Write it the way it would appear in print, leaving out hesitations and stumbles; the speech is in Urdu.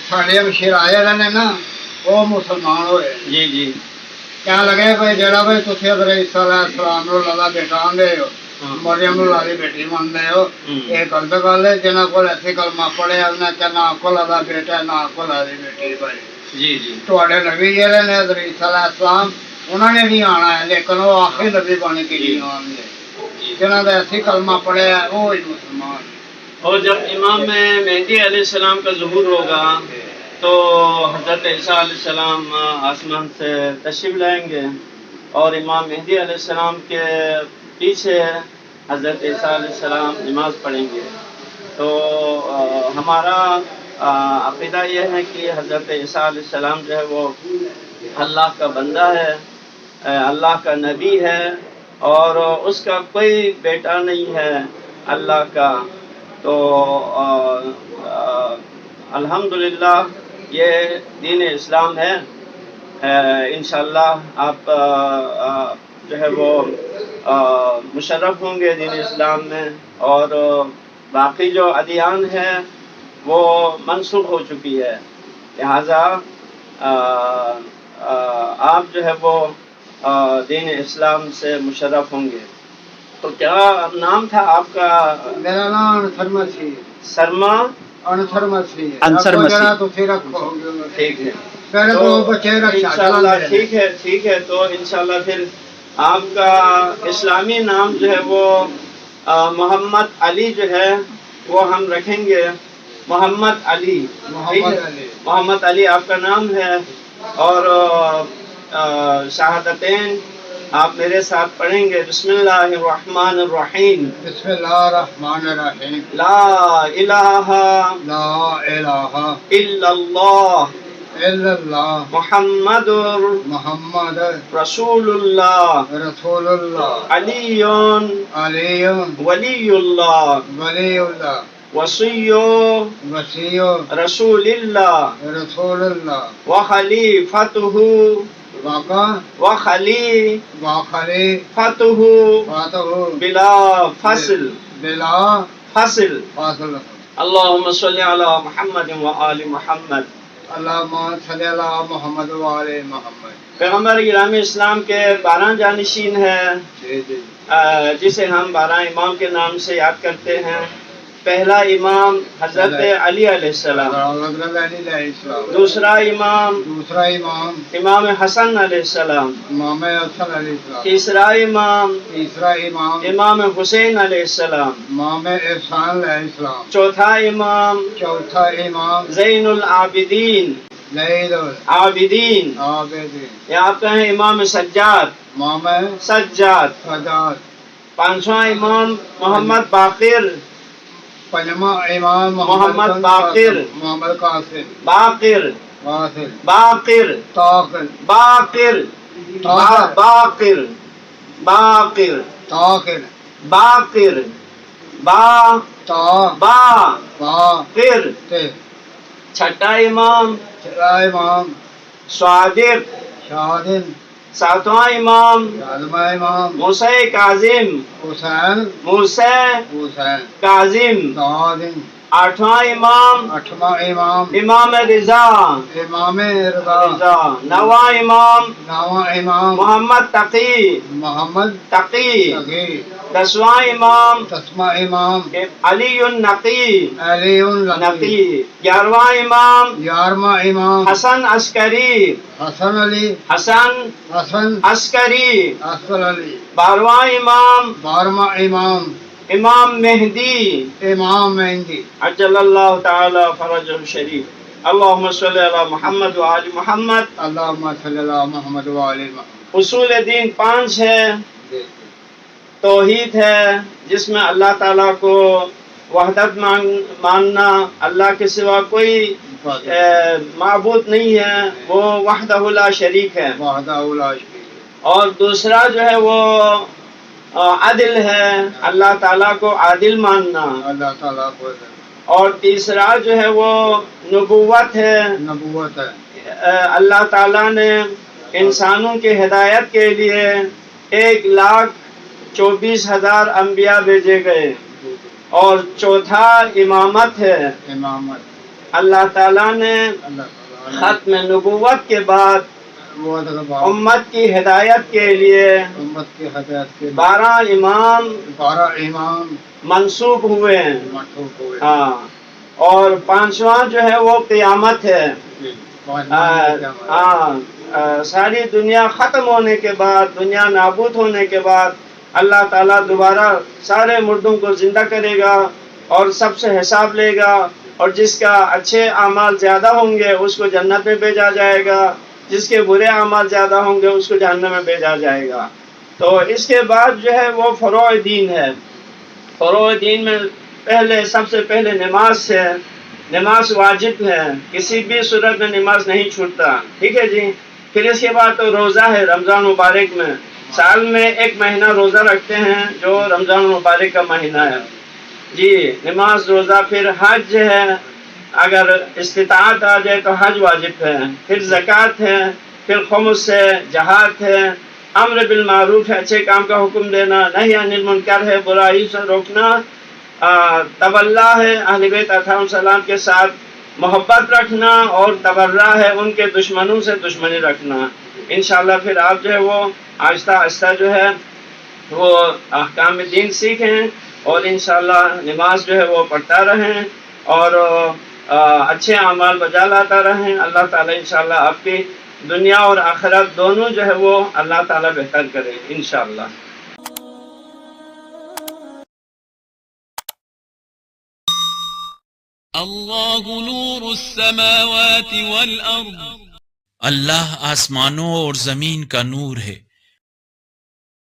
ساڈے مشیر آئے رہنے نا وہ مسلمان ہوئے جی جی کہنے لگے بھائی جڑا بھائی تسی حضرت عیسیٰ علیہ السلام نو اللہ دا بیٹا آندے ہو مریم اللہ دی بیٹی مانتے ہو یہ غلط گل ہے جنہاں کول ایسی کلمہ پڑھے انہیں کہ نہ کول دا بیٹا نہ کول دی بیٹی بھائی جی جی تواڈے نبی جڑے نے حضرت عیسیٰ علیہ السلام انہوں نے بھی آنا ہے لیکن وہ آخری نبی بن کے نہیں آن گے جنہاں دا ایسی کلمہ پڑھے وہ ہی مسلمان. اور جب امام مہدی علیہ السلام کا ظہور ہوگا تو حضرت عیسیٰ علیہ السلام آسمان سے تشریف لائیں گے اور امام مہدی علیہ السلام کے پیچھے حضرت عیسیٰ علیہ السلام نماز پڑھیں گے. تو ہمارا عقیدہ یہ ہے کہ حضرت عیسیٰ علیہ السلام جو ہے وہ اللہ کا بندہ ہے، اللہ کا نبی ہے اور اس کا کوئی بیٹا نہیں ہے اللہ کا. تو الحمدللہ یہ دین اسلام ہے. انشاءاللہ آپ جو ہے وہ مشرف ہوں گے دین اسلام میں، اور باقی جو ادیان ہے وہ منسوخ ہو چکی ہے، لہذا آپ جو ہے وہ دین اسلام سے مشرف ہوں گے. تو کیا نام تھا آپ کا؟ میرا نام انصر مسیح. سرما انصر مسیح. انصر مسیح. تو پھر رکھو. ٹھیک ہے. پہلے تو بچے رکھا. انشاءاللہ ٹھیک ہے ٹھیک ہے. تو انشاءاللہ پھر آپ کا اسلامی نام جو ہے وہ محمد علی جو ہے وہ ہم رکھیں گے. محمد علی. محمد علی آپ کا نام ہے. اور شہادتین آپ میرے ساتھ پڑھیں گے. بسم اللہ الرحمن الرحیم. بسم اللہ الرحمن الرحیم. لا الہ لا الہ الا اللہ الا اللہ محمد رسول اللہ رسول اللہ علی علی ولی اللہ ولی اللہ وصی وصی رسول اللہ رسول اللہ وخلیفتہ وخلی فتح بلا فصل بلا فصل. فاصل. اللہم صلی علی محمد و آل محمد. اللہم صلی علی محمد و آل محمد. پیغمبر گرامی اسلام کے 12 جانشین ہیں جسے ہم 12 امام کے نام سے یاد کرتے ہیں. پہلا امام حضرت علی علیہ السلام. دوسرا امام امام حسن علیہ السلام. تیسرا امام امام حسین علیہ السلام. چوتھا امام زین العابدین. عابدین یا آپ کہیں امام سجاد. سجاد. پانچواں امام محمد باقر. امام محمد باقر. محمد قاسم. باقر. باقر. طاقر. باقر. باقر. باقر. طاقر. باقر. با با قر. چھٹا امام امام صادق. شادن. ساتواں امام امام موسیٰ کاظم. حسین. موسیٰ حسین. کاظم. آٹھواں امام امام رضا. امام رضا. نواں امام امام محمد تقی. محمد تقی. تقی. دسواں امام امام علی النقی. علی النقی. 11واں امام حسن عسکری. حسن علی. حسن عسکری. علی. 12واں امام امام مہدی. مہندی. عجل اللہ تعالی فرجہ الشریف. اللہم صلی علی محمد و آل محمد. اللہم صلی علی محمد و آل محمد. اصول دین 5 ہے. توحید ہے جس میں اللہ تعالیٰ کو وحدت ماننا، اللہ کے سوا کوئی معبود نہیں ہے، وہ وحدہ لا شریک ہے. اور دوسرا جو ہے وہ عدل ہے، اللہ تعالیٰ کو عادل ماننا. اللہ تعالیٰ کو. اور تیسرا جو ہے وہ نبوت ہے. نبوت ہے. اللہ تعالیٰ نے انسانوں کی ہدایت کے لیے 1,24,000 انبیاء بھیجے گئے. اور چوتھا امامت ہے. اللہ تعالیٰ نے اللہ تعالیٰ نے ختم نبوت کے بعد نبوت کے بعد امت کی ہدایت کے لیے امت کی ہدایت کے 12 امام 12 امام منسوب ہوئے ہیں. منسوخ ہوئے. ہاں، اور 5واں جو ہے وہ قیامت ہے. ہاں، ساری دنیا ختم ہونے کے بعد، دنیا نابود ہونے کے بعد اللہ تعالیٰ دوبارہ سارے مردوں کو زندہ کرے گا اور سب سے حساب لے گا، اور جس کا اچھے اعمال زیادہ ہوں گے اس کو جنت میں بھیجا جائے گا، جس کے برے اعمال زیادہ ہوں گے اس کو جہنم میں بھیجا جائے گا. تو اس کے بعد جو ہے وہ فروع دین ہے. فروع دین میں سب سے پہلے نماز ہے. نماز واجب ہے، کسی بھی صورت میں نماز نہیں چھوٹتا. ٹھیک ہے جی. پھر اس کے بعد تو روزہ ہے. رمضان مبارک میں سال میں 1 مہینہ روزہ رکھتے ہیں جو رمضان مبارک کا مہینہ ہے جی. نماز، روزہ، پھر حج ہے، اگر استطاعت آ جائے تو حج واجب ہے. پھر زکوٰۃ ہے، پھر خمس ہے، جہاد ہے، امر بالمعروف ہے، اچھے کام کا حکم دینا، نہی عن المنکر ہے، برائی سے روکنا، تولّا ہے، اہل بیت علیہ السلام کے ساتھ محبت رکھنا، اور تبرہ ہے، ان کے دشمنوں سے دشمنی رکھنا. انشاءاللہ پھر آپ جو ہے وہ آہستہ آہستہ جو ہے وہ احکام دین سیکھیں، اور انشاءاللہ نماز جو ہے وہ پڑھتا رہیں، اور اچھے اعمال بجا لاتا رہیں. اللہ تعالیٰ انشاءاللہ آپ کی دنیا اور آخرت دونوں جو ہے وہ اللہ تعالیٰ بہتر کرے انشاءاللہ. اللہ نور السماوات والارض، اللہ آسمانوں اور زمین کا نور ہے.